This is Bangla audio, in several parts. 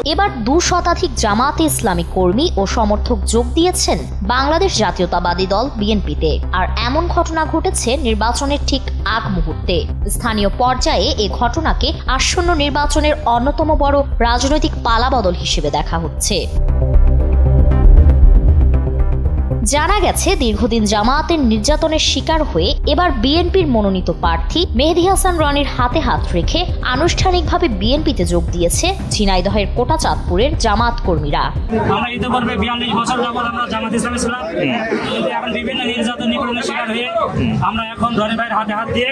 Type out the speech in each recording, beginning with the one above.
এবার 2 শতাধিক জামায়াতে ইসলামী কর্মী ও সমর্থক যোগ দিয়েছেন বাংলাদেশ জাতীয়তাবাদী দল বিএনপিতে। আর এমন ঘটনা ঘটেছে নির্বাচনের ঠিক আগ মুহূর্তে। স্থানীয় পর্যায়ে এই ঘটনাকে আসন্ন নির্বাচনের অন্যতম বড় রাজনৈতিক পালাবদল হিসেবে দেখা হচ্ছে। জানা গেছে, দীর্ঘদিন জামায়াতের নির্যাতনের শিকার হয়ে এবার বিএনপির মনোনীত প্রার্থী মেহেদী হাসান রনির হাতে হাত রেখে আনুষ্ঠানিকভাবে বিএনপিতে যোগ দিয়েছে ঝিনাইদহের কোটাচাঁদপুরের জামায়াত কর্মীরা। আমরা ইতিপূর্বে 42 বছর যাবত আমরা জামায়াত ইসলামী ছিলাম, কিন্তু এখন বিভিন্ন নির্যাতন নিপীড়নের শিকার হয়ে আমরা এখন রনি ভাইয়ের হাতে হাত দিয়ে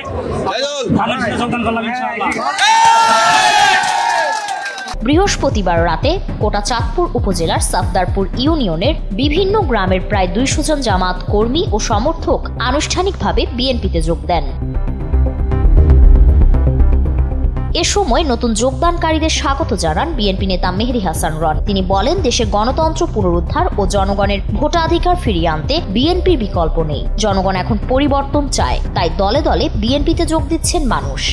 যোগদান করলাম ইনশাআল্লাহ। বৃহস্পতিবার রাতে কোটাচাঁদপুর উপজেলার সাফদারপুর ইউনিয়নের বিভিন্ন গ্রামের প্রায় 200 জন জামায়াত কর্মী ও সমর্থক আনুষ্ঠানিকভাবে বিএনপিতে যোগ দেন। এ সময় নতুন যোগদানকারীদের স্বাগত জানান বিএনপি নেতা মেহেদী হাসান রনি। তিনি বলেন, দেশে গণতন্ত্র পুনরুদ্ধার ও জনগণের ভোটাধিকার ফিরিয়ে আনতে বিএনপির বিকল্প নেই। জনগণ এখন পরিবর্তন চায়, তাই দলে দলে বিএনপিতে যোগ দিচ্ছেন মানুষ।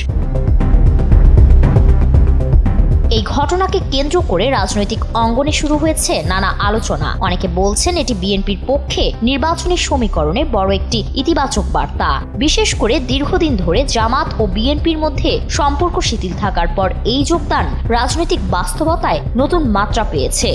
এই ঘটনাকে কেন্দ্র করে রাজনৈতিক অঙ্গনে শুরু হয়েছে নানা আলোচনা। অনেকে বলছেন এটি বিএনপির পক্ষে নির্বাচনী সমীকরণে বড় একটি ইতিবাচক বার্তা। বিশেষ করে দীর্ঘদিন ধরে জামাত ও বিএনপির মধ্যে সম্পর্ক শিথিল থাকার পর এই যোগদান রাজনৈতিক বাস্তবতায় নতুন মাত্রা পেয়েছে।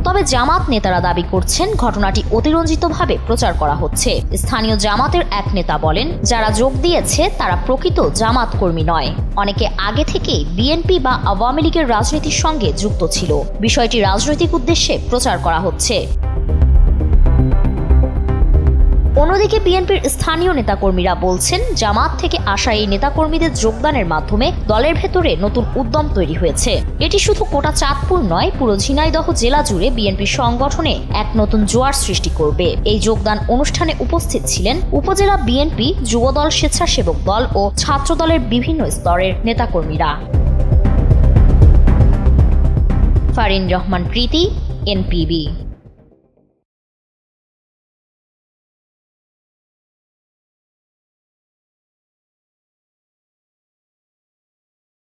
তবে জামাত নেতারা দাবি করছেন ঘটনাটি অতিরঞ্জিতভাবে প্রচার করা হচ্ছে। স্থানীয় জামাতের এক নেতা বলেন, যারা যোগ দিয়েছে তারা প্রকৃত জামাত কর্মী নয়। অনেকে আগে থেকেই বিএনপি বা আওয়ামী লীগের রাজনীতির সঙ্গে যুক্ত ছিল। বিষয়টি রাজনৈতিক উদ্দেশ্যে প্রচার করা হচ্ছে। অন্যদিকে বিএনপির স্থানীয় নেতাকর্মীরা বলছেন, জামাত থেকে আসা এই নেতাকর্মীদের যোগদানের মাধ্যমে দলের ভেতরে নতুন উদ্যম তৈরি হয়েছে। এটি শুধু কোটাচাঁদপুর নয়, পুরো ঝিনাইদহ জেলা জুড়ে বিএনপির সংগঠনে এক নতুন জোয়ার সৃষ্টি করবে। এই যোগদান অনুষ্ঠানে উপস্থিত ছিলেন উপজেলা বিএনপি, যুবদল, স্বেচ্ছাসেবক দল ও ছাত্র দলের বিভিন্ন স্তরের নেতাকর্মীরা। ফারিন রহমান প্রীতি, এনপিবি।